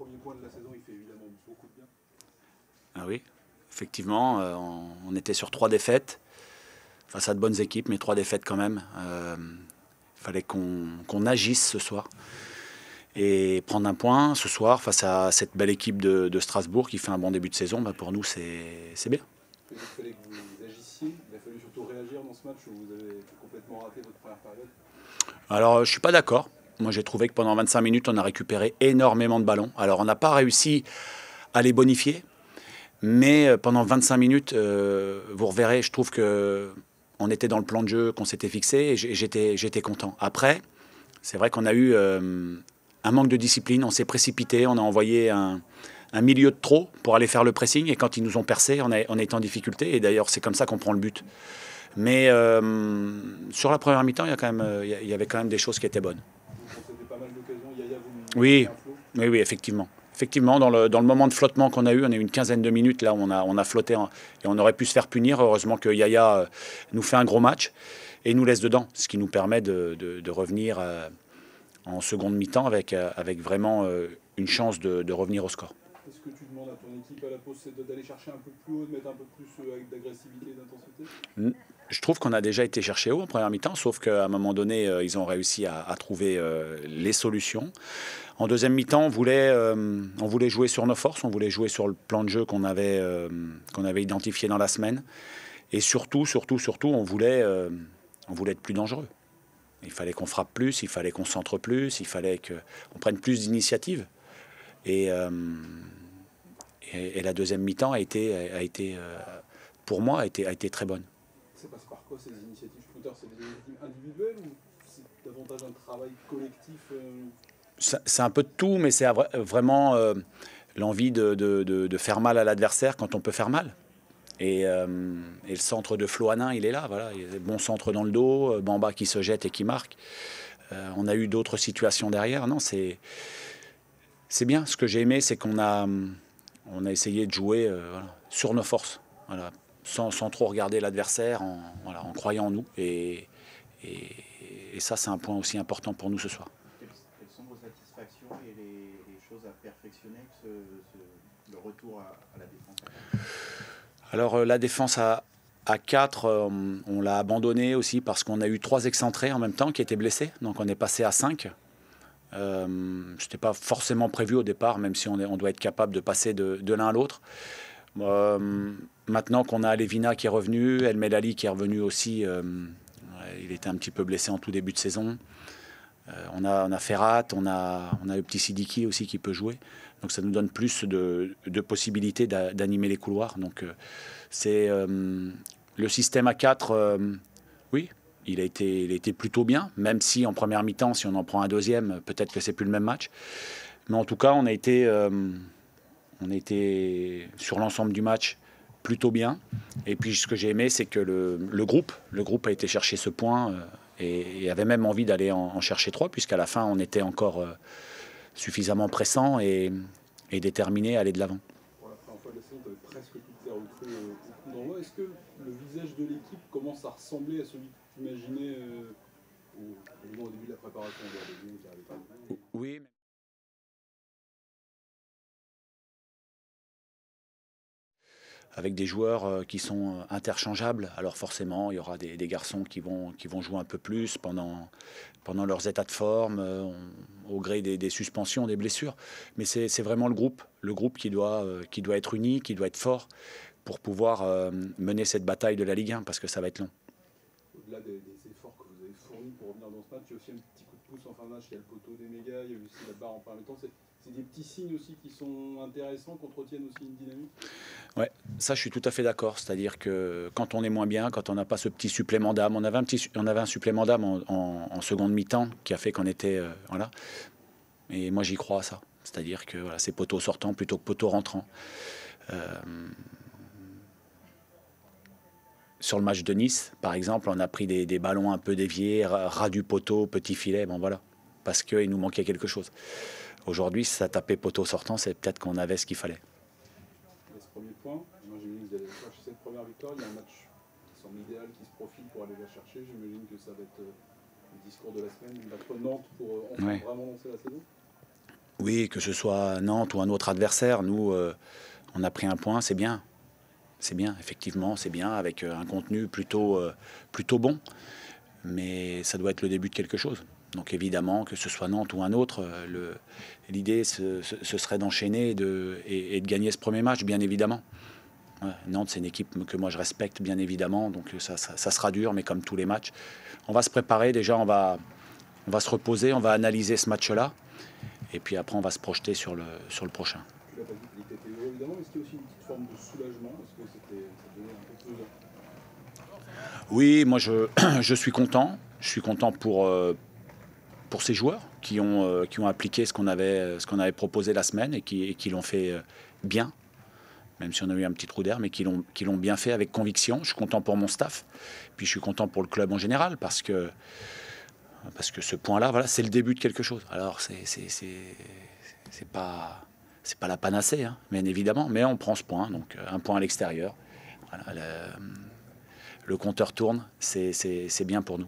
premier point de la saison, il fait évidemment beaucoup de bien. Ah oui, effectivement, on était sur 3 défaites, face à de bonnes équipes, mais 3 défaites quand même. Il fallait qu'on agisse ce soir et prendre un point ce soir face à cette belle équipe de Strasbourg qui fait un bon début de saison. Bah pour nous, c'est bien. Il fallait que vous agissiez, il a fallu surtout réagir dans ce match où vous avez complètement raté votre première période. Alors, je ne suis pas d'accord. Moi, j'ai trouvé que pendant 25 minutes, on a récupéré énormément de ballons. Alors, on n'a pas réussi à les bonifier, mais pendant 25 minutes, vous reverrez, je trouve que on était dans le plan de jeu qu'on s'était fixé et j'étais content. Après, c'est vrai qu'on a eu un manque de discipline, on s'est précipité, on a envoyé un milieu de trop pour aller faire le pressing et quand ils nous ont percé, on est en difficulté et d'ailleurs, c'est comme ça qu'on prend le but. Mais sur la première mi-temps, il y avait quand même des choses qui étaient bonnes. Vous concédez pas mal d'occasions. Yaya, vous Oui, un flot. oui, effectivement. Effectivement, dans le moment de flottement qu'on a eu, on a eu une quinzaine de minutes, là, on a flotté et on aurait pu se faire punir. Heureusement que Yaya nous fait un gros match et nous laisse dedans, ce qui nous permet de revenir en seconde mi-temps avec vraiment une chance de revenir au score. Est-ce que tu demandes à ton équipe à la pause d'aller chercher un peu plus haut, de mettre un peu plus avec d'agressivité et d'intensité? Je trouve qu'on a déjà été chercher haut en première mi-temps, sauf qu'à un moment donné, ils ont réussi à trouver les solutions. En deuxième mi-temps, on voulait jouer sur nos forces, on voulait jouer sur le plan de jeu qu'on avait identifié dans la semaine. Et surtout, on voulait être plus dangereux. Il fallait qu'on frappe plus, il fallait qu'on centre plus, il fallait qu'on prenne plus d'initiative. Et la deuxième mi-temps pour moi, a été très bonne. Ça passe par quoi ces initiatives Scooter? C'est des initiatives individuelles ou c'est davantage un travail collectif C'est un peu de tout, mais c'est vraiment l'envie de faire mal à l'adversaire quand on peut faire mal. Et le centre de Flo Hanin, il est là. Voilà. Il y a des bons centres dans le dos, Bamba qui se jette et qui marque. On a eu d'autres situations derrière. Non, c'est bien. Ce que j'ai aimé, c'est qu'on a essayé de jouer voilà, sur nos forces. Voilà, sans trop regarder l'adversaire, en croyant en nous. Et ça, c'est un point aussi important pour nous ce soir. Quelles sont vos satisfactions et les choses à perfectionner le retour à la défense à 4? Alors la défense à 4, on l'a abandonné aussi parce qu'on a eu 3 excentrés en même temps qui étaient blessés. Donc on est passé à 5. Ce n'était pas forcément prévu au départ, même si on doit être capable de passer de l'un à l'autre. Maintenant qu'on a Levina qui est revenu, El Melali qui est revenu aussi, il était un petit peu blessé en tout début de saison. On a Ferrat, on a le petit Sidiki aussi qui peut jouer. Donc ça nous donne plus de possibilités d'animer les couloirs. Donc c'est le système à 4, oui, il a été plutôt bien, même si en première mi-temps, si on en prend un deuxième, peut-être que c'est plus le même match. Mais en tout cas, on a été sur l'ensemble du match plutôt bien. Et puis ce que j'ai aimé, c'est que le groupe a été chercher ce point et avait même envie d'aller en chercher 3, puisqu'à la fin, on était encore suffisamment pressant et déterminé à aller de l'avant. Pour la première fois de la saison, tu avais presque toutes tes recrues au coup d'envoi. Est-ce que le visage de l'équipe commence à ressembler à celui que tu imaginais au début de la préparation? Oui. Avec des joueurs qui sont interchangeables. Alors forcément, il y aura des garçons qui vont jouer un peu plus pendant leurs états de forme, au gré des suspensions, des blessures. Mais c'est vraiment le groupe qui doit être uni, qui doit être fort pour pouvoir mener cette bataille de la Ligue 1, parce que ça va être long. Au-delà des efforts que vous avez fournis pour revenir dans ce match, il y a aussi un petit coup de pouce en fin de match. Il y a le poteau des mégas, il y a aussi la barre en premier temps. C'est des petits signes aussi qui sont intéressants, qui entretiennent aussi une dynamique. Ouais, ça je suis tout à fait d'accord. C'est-à-dire que quand on est moins bien, quand on n'a pas ce petit supplément d'âme, on avait un supplément d'âme en seconde mi-temps qui a fait qu'on était voilà. Et moi j'y crois à ça. C'est-à-dire que voilà, c'est poteau sortant plutôt que poteau rentrant. Sur le match de Nice, par exemple, on a pris des ballons un peu déviés, ras du poteau, petit filet, bon voilà, parce qu'il nous manquait quelque chose. Aujourd'hui, si ça tapait poteau sortant, c'est peut-être qu'on avait ce qu'il fallait. Il y a ce premier point. Moi, j'imagine que vous allez chercher cette première victoire. Il y a un match qui semble idéal, qui se profile pour aller la chercher. J'imagine que ça va être le discours de la semaine, battre Nantes pour enfin vraiment lancer la saison. Oui, que ce soit Nantes ou un autre adversaire, nous, on a pris un point, c'est bien. C'est bien, effectivement, c'est bien, avec un contenu plutôt bon. Mais ça doit être le début de quelque chose. Donc évidemment, que ce soit Nantes ou un autre, l'idée, ce serait d'enchaîner et de gagner ce premier match, bien évidemment. Ouais, Nantes, c'est une équipe que moi je respecte, bien évidemment. Donc ça sera dur, mais comme tous les matchs. On va se préparer, déjà on va se reposer, on va analyser ce match-là. Et puis après, on va se projeter sur le prochain. Tu l'as pas dit, il était heureux évidemment, mais est-ce qu'il y a aussi une petite forme de soulagement? Est-ce que ça devenait un peu pesant? Oui, moi je suis content. Je suis content pour ces joueurs qui ont appliqué ce qu'on avait proposé la semaine et qui l'ont fait bien, même si on a eu un petit trou d'air, mais qui l'ont bien fait avec conviction. Je suis content pour mon staff, puis je suis content pour le club en général, parce que ce point-là, voilà, c'est le début de quelque chose. Alors c'est pas la panacée, hein, bien évidemment, mais on prend ce point, donc un point à l'extérieur. Voilà, le compteur tourne, c'est bien pour nous.